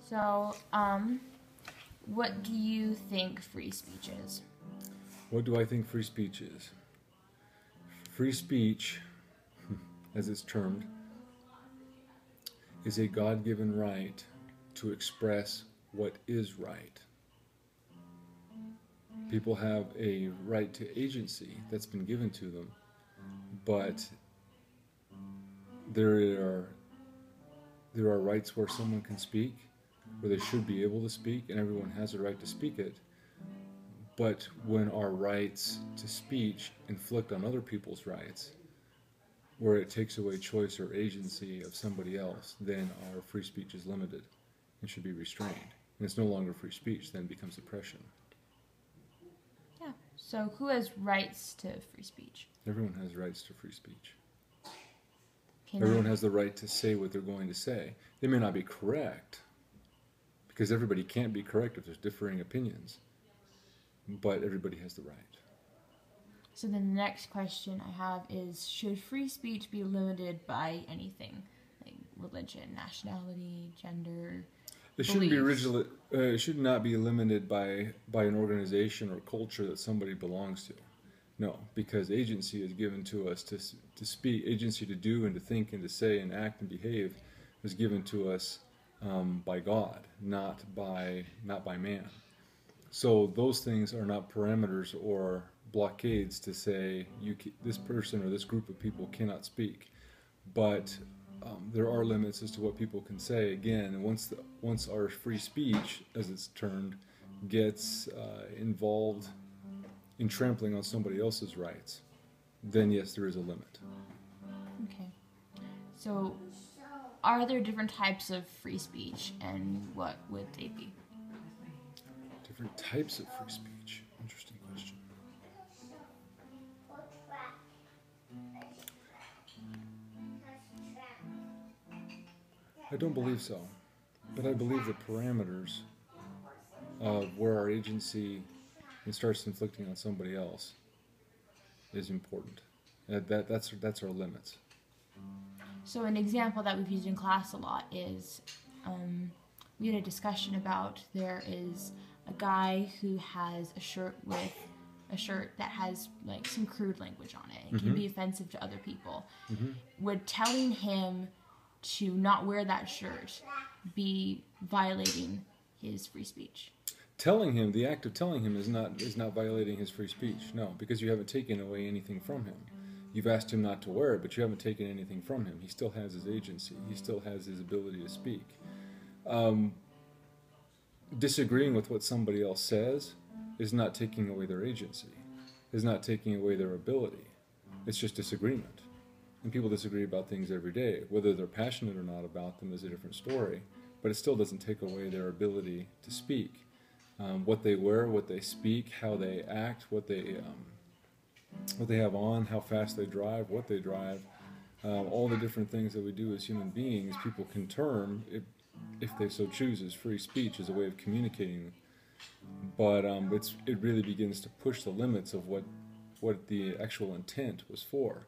So, what do you think free speech is? What do I think free speech is? Free speech, as it's termed, is a God-given right to express what is right. People have a right to agency that's been given to them, but there are rights where someone can speak, where they should be able to speak, and everyone has a right to speak it. But when our rights to speech inflict on other people's rights, where it takes away choice or agency of somebody else, then our free speech is limited and should be restrained. And it's no longer free speech, then it becomes oppression. Yeah. So, who has rights to free speech? Everyone has rights to free speech. Can Everyone has the right to say what they're going to say. They may not be correct, because everybody can't be correct if there's differing opinions, but everybody has the right. So then the next question I have is, should free speech be limited by anything? Like religion, nationality, gender, It shouldn't be beliefs? it should not be limited by an organization or culture that somebody belongs to. No, because agency is given to us to speak. Agency to do and to think and to say and act and behave is given to us by God, not by man. So those things are not parameters or blockades to say this person or this group of people cannot speak. But there are limits as to what people can say. Again, once our free speech, as it's termed, gets involved in trampling on somebody else's rights, then yes, there is a limit. Okay. So, are there different types of free speech, and what would they be? Different types of free speech. Interesting question. I don't believe so, but I believe the parameters of where our agency starts inflicting on somebody else is important. That's our limits. So, an example that we've used in class a lot is we had a discussion about there is a guy who has a shirt that has like some crude language on it. It can be offensive to other people. Would telling him to not wear that shirt be violating his free speech? Telling him, the act of telling him is not violating his free speech. No, because you haven't taken away anything from him. You've asked him not to wear it, but you haven't taken anything from him. He still has his agency. He still has his ability to speak. Disagreeing with what somebody else says is not taking away their agency, is not taking away their ability. It's just disagreement. And people disagree about things every day. Whether they're passionate or not about them is a different story, but it still doesn't take away their ability to speak. What they wear, what they speak, how they act, what they have on, how fast they drive, what they drive, all the different things that we do as human beings, people can term, if they so choose, as free speech, as a way of communicating. But it really begins to push the limits of what the actual intent was for.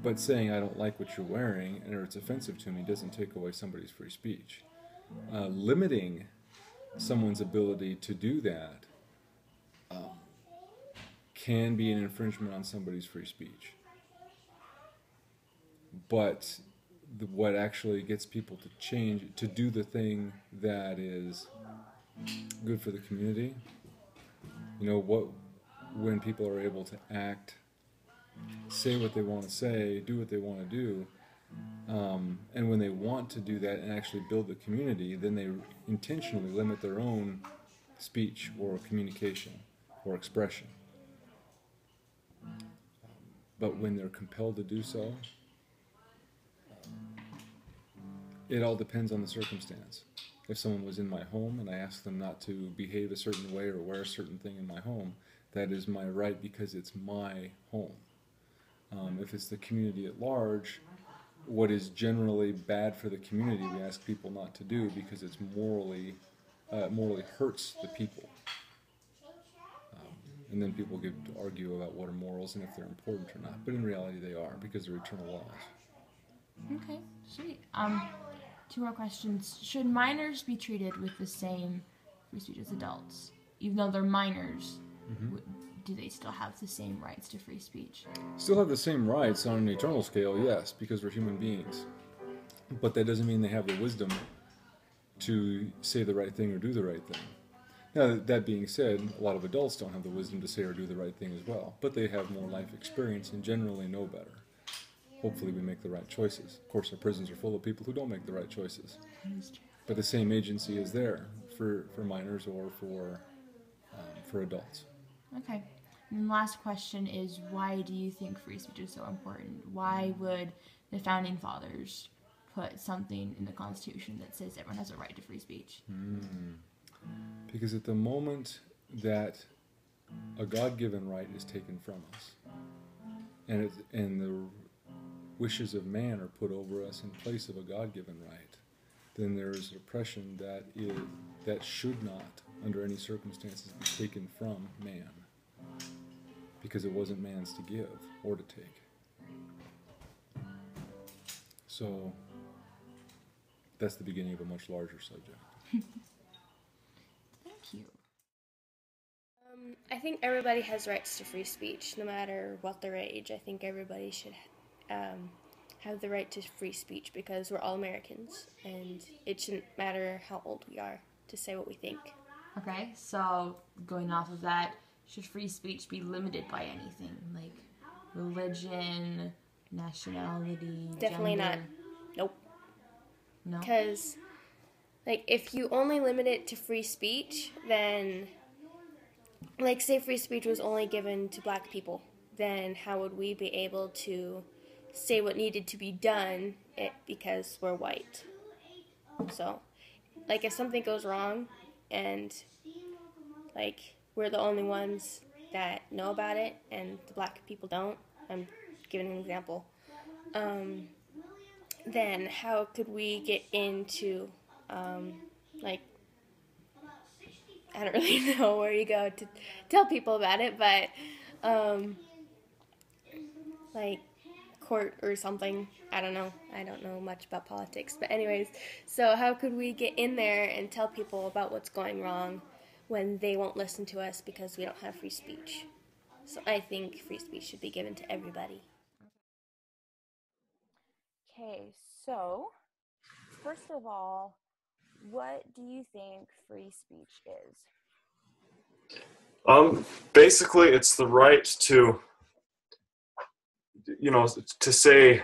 But saying I don't like what you're wearing or it's offensive to me doesn't take away somebody's free speech. Limiting someone's ability to do that can be an infringement on somebody's free speech. But what actually gets people to change, to do the thing that is good for the community, when people are able to act, say what they want to say, do what they want to do, and when they want to do that and actually build the community, then they intentionally limit their own speech or communication or expression. But when they're compelled to do so, it all depends on the circumstance. If someone was in my home and I asked them not to behave a certain way or wear a certain thing in my home, that is my right because it's my home. If it's the community at large, what is generally bad for the community we ask people not to do because it's morally hurts the people. And then people get to argue about what are morals and if they're important or not. But in reality they are, because they're eternal laws. Okay, sweet. Two more questions. Should minors be treated with the same free speech as adults? Even though they're minors, do they still have the same rights to free speech? Still have the same rights on an eternal scale, yes, because we're human beings. But that doesn't mean they have the wisdom to say the right thing or do the right thing. Now, that being said, a lot of adults don't have the wisdom to say or do the right thing as well, but they have more life experience and generally know better. Hopefully we make the right choices. Of course, our prisons are full of people who don't make the right choices. But the same agency is there for minors or for adults. Okay. And the last question is, why do you think free speech is so important? Why would the Founding Fathers put something in the Constitution that says everyone has a right to free speech? Because at the moment that a God-given right is taken from us, and the wishes of man are put over us in place of a God-given right, then there is oppression that should not, under any circumstances, be taken from man, because it wasn't man's to give or to take. So that's the beginning of a much larger subject. Thank you. I think everybody has rights to free speech, no matter what their age. I think everybody should have the right to free speech because we're all Americans, and it shouldn't matter how old we are to say what we think. Okay, so going off of that, should free speech be limited by anything, like religion, nationality, Definitely gender? not. Nope. No? Because, like, if you only limit it to free speech, then, like, say free speech was only given to black people, then how would we be able to say what needed to be done because we're white? So, like, if something goes wrong and, like, we're the only ones that know about it and the black people don't, I'm giving an example, then how could we get into, like, I don't really know where you go to tell people about it, but, like, court or something. I don't know. I don't know much about politics. But anyways, so how could we get in there and tell people about what's going wrong when they won't listen to us because we don't have free speech? So I think free speech should be given to everybody. Okay, so first of all, what do you think free speech is? Basically, it's the right to, to say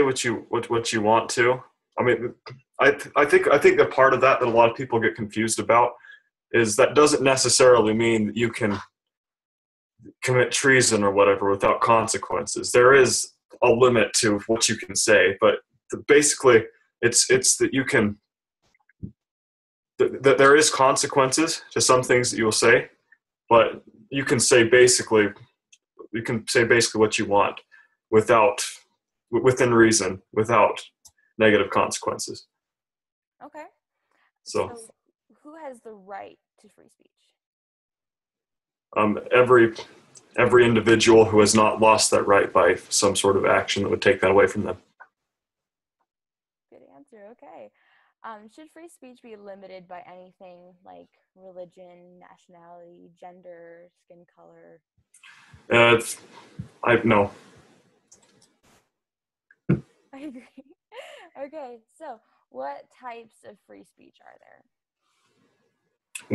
what you want to. I mean, I think the part of that a lot of people get confused about is that doesn't necessarily mean that you can commit treason or whatever without consequences. There is a limit to what you can say, but basically, it's that you can. That there is consequences to some things that you will say, but you can say basically what you want within reason, without negative consequences. Okay. So who has the right to free speech? Every individual who has not lost that right by some sort of action that would take that away from them. Good answer. Okay. Should free speech be limited by anything like religion, nationality, gender, skin color? No. I agree. Okay, so what types of free speech are there?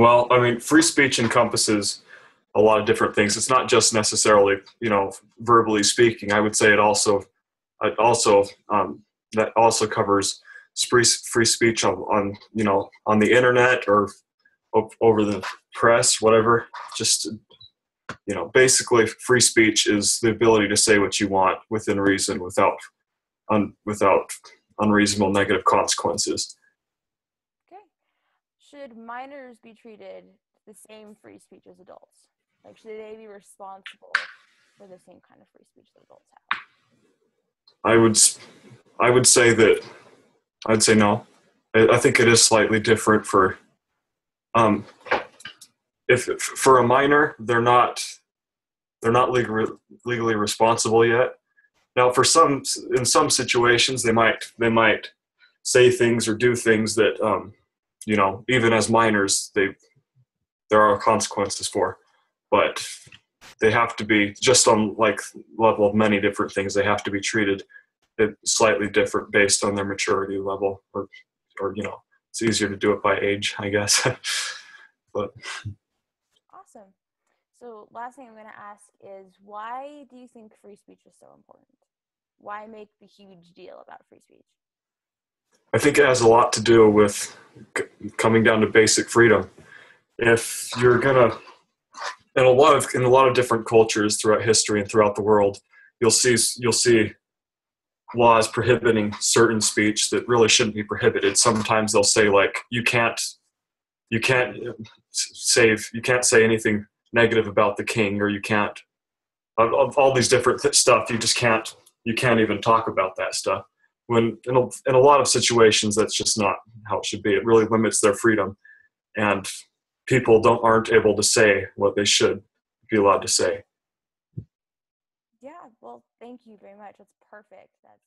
Well, I mean, free speech encompasses a lot of different things. It's not just necessarily, verbally speaking. I would say it also covers free speech on the internet or over the press, whatever. Just, basically free speech is the ability to say what you want within reason without unreasonable negative consequences. Okay. Should minors be treated the same free speech as adults? Like, should they be responsible for the same kind of free speech that adults have? I'd say no. I think it is slightly different for if for a minor, they're not legally responsible yet. Now, in some situations, they might say things or do things that, you know, even as minors, there are consequences for, but they have to be just on like level of many different things. They have to be treated slightly different based on their maturity level, or you know, it's easier to do it by age, I guess. But Awesome. So last thing I'm going to ask is, why do you think free speech is so important? Why make the huge deal about free speech? I think it has a lot to do with coming down to basic freedom. If you're gonna, in a lot of different cultures throughout history and throughout the world, you'll see laws prohibiting certain speech that really shouldn't be prohibited. Sometimes they'll say like you can't say anything negative about the king, or you can't of all these different stuff. You can't even talk about that stuff. When in a lot of situations, that's just not how it should be. It really limits their freedom, and people aren't able to say what they should be allowed to say. Yeah, well, thank you very much. That's perfect. That's